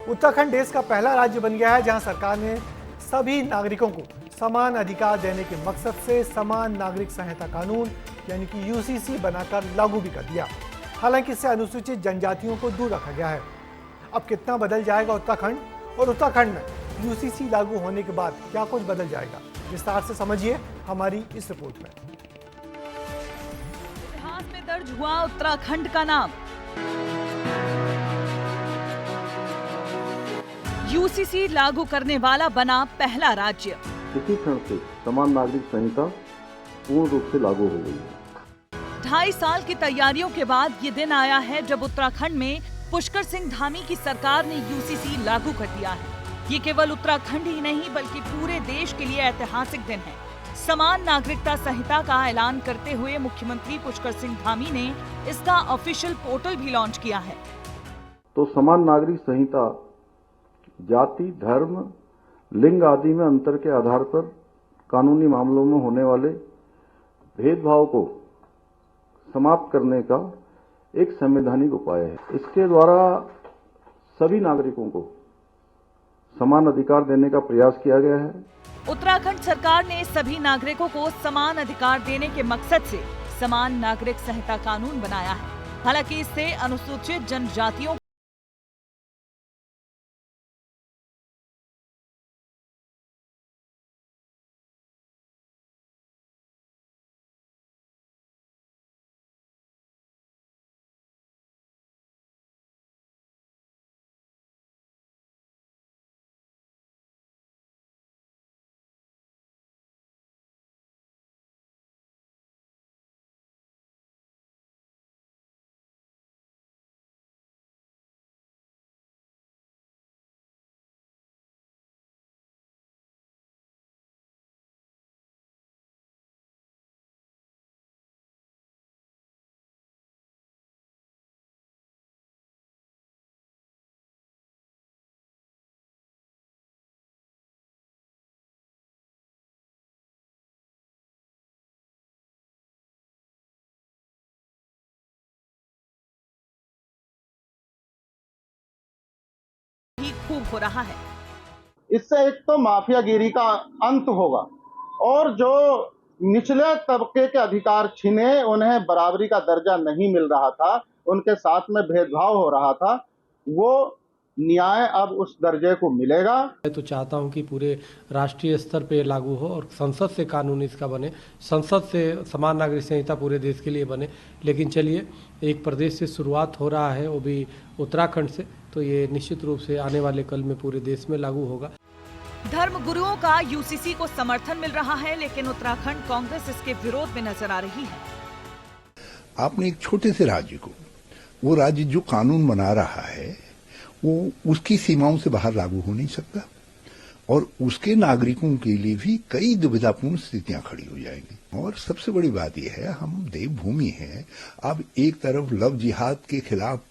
उत्तराखंड देश का पहला राज्य बन गया है जहां सरकार ने सभी नागरिकों को समान अधिकार देने के मकसद से समान नागरिक संहिता कानून यानी कि यूसीसी बनाकर लागू भी कर दिया। हालांकि इससे अनुसूचित जनजातियों को दूर रखा गया है। अब कितना बदल जाएगा उत्तराखंड और उत्तराखंड में यूसीसी लागू होने के बाद क्या कुछ बदल जाएगा, विस्तार से समझिए हमारी इस रिपोर्ट में। इतिहास में दर्ज हुआ उत्तराखंड का नाम। यूसीसी लागू करने वाला बना पहला राज्य। इसी क्षण से समान नागरिक संहिता पूर्ण रूप से लागू हो गई है। 2.5 साल की तैयारियों के बाद ये दिन आया है जब उत्तराखंड में पुष्कर सिंह धामी की सरकार ने यूसीसी लागू कर दिया है। ये केवल उत्तराखंड ही नहीं बल्कि पूरे देश के लिए ऐतिहासिक दिन है। समान नागरिकता संहिता का ऐलान करते हुए मुख्यमंत्री पुष्कर सिंह धामी ने इसका ऑफिशियल पोर्टल भी लॉन्च किया है। तो समान नागरिक संहिता जाति, धर्म, लिंग आदि में अंतर के आधार पर कानूनी मामलों में होने वाले भेदभाव को समाप्त करने का एक संवैधानिक उपाय है। इसके द्वारा सभी नागरिकों को समान अधिकार देने का प्रयास किया गया है। उत्तराखंड सरकार ने सभी नागरिकों को समान अधिकार देने के मकसद से समान नागरिक संहिता कानून बनाया है। हालांकि इससे अनुसूचित जनजातियों भी खूब हो रहा है। इससे एक तो माफियागिरी का अंत होगा और जो निचले तबके के अधिकार छिने, उन्हें बराबरी का दर्जा नहीं मिल रहा था, उनके साथ में भेदभाव हो रहा था, वो न्याय अब उस दर्जे को मिलेगा। मैं तो चाहता हूं कि पूरे राष्ट्रीय स्तर पे लागू हो और संसद से कानून इसका बने, संसद से समान नागरिक संहिता पूरे देश के लिए बने। लेकिन चलिए, एक प्रदेश से शुरुआत हो रहा है, वो भी उत्तराखंड से, तो ये निश्चित रूप से आने वाले कल में पूरे देश में लागू होगा। धर्म गुरुओं का यूसीसी को समर्थन मिल रहा है, लेकिन उत्तराखंड कांग्रेस इसके विरोध में नजर आ रही है। आपने एक छोटे से राज्य को, वो राज्य जो कानून बना रहा है वो उसकी सीमाओं से बाहर लागू हो नहीं सकता और उसके नागरिकों के लिए भी कई दुविधापूर्ण स्थितियां खड़ी हो जाएंगी। और सबसे बड़ी बात यह है, हम देवभूमि हैं। अब एक तरफ लव जिहाद के खिलाफ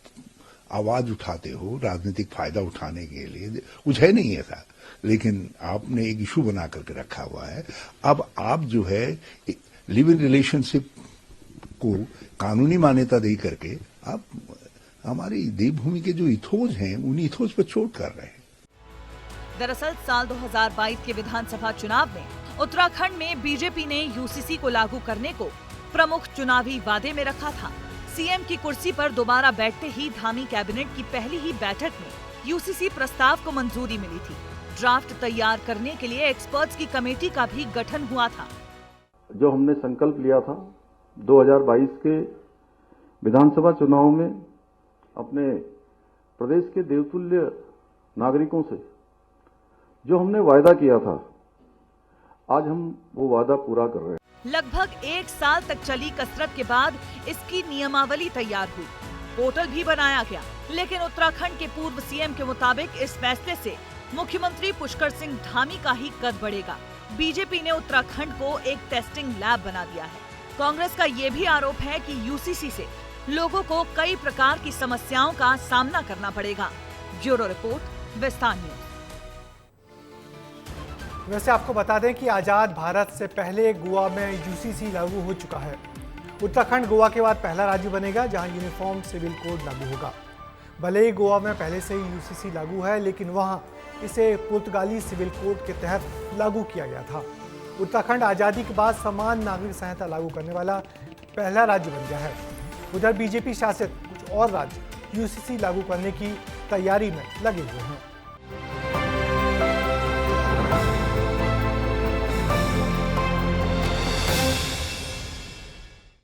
आवाज उठाते हो राजनीतिक फायदा उठाने के लिए, कुछ है नहीं ऐसा, लेकिन आपने एक इशू बना करके रखा हुआ है। अब आप जो है लिव इन रिलेशनशिप को कानूनी मान्यता दे करके आप हमारी देवभूमि के जो इथोज हैं उन इथोज पर चोट कर रहे हैं। दरअसल साल 2022 के विधानसभा चुनाव में उत्तराखंड में बीजेपी ने यूसीसी को लागू करने को प्रमुख चुनावी वादे में रखा था। सीएम की कुर्सी पर दोबारा बैठते ही धामी कैबिनेट की पहली ही बैठक में यूसीसी प्रस्ताव को मंजूरी मिली थी। ड्राफ्ट तैयार करने के लिए एक्सपर्ट्स की कमेटी का भी गठन हुआ था। जो हमने संकल्प लिया था 2022 के विधानसभा चुनाव में अपने प्रदेश के देवतुल्य नागरिकों से जो हमने वायदा किया था, आज हम वो वादा पूरा कर रहे हैं। लगभग 1 साल तक चली कसरत के बाद इसकी नियमावली तैयार हुई, पोर्टल भी बनाया गया। लेकिन उत्तराखंड के पूर्व सीएम के मुताबिक इस फैसले से मुख्यमंत्री पुष्कर सिंह धामी का ही कद बढ़ेगा। बीजेपी ने उत्तराखंड को एक टेस्टिंग लैब बना दिया है। कांग्रेस का ये भी आरोप है कि यूसीसी से लोगों को कई प्रकार की समस्याओं का सामना करना पड़ेगा। ब्यूरो रिपोर्ट, विस्तार न्यूज। वैसे आपको बता दें कि आज़ाद भारत से पहले गोवा में यूसीसी लागू हो चुका है। उत्तराखंड गोवा के बाद पहला राज्य बनेगा जहां यूनिफॉर्म सिविल कोड लागू होगा। भले ही गोवा में पहले से ही यूसीसी लागू है, लेकिन वहां इसे पुर्तगाली सिविल कोड के तहत लागू किया गया था। उत्तराखंड आज़ादी के बाद समान नागरिक संहिता लागू करने वाला पहला राज्य बन गया है। उधर बीजेपी शासित कुछ और राज्य यूसीसी लागू करने की तैयारी में लगे हुए हैं।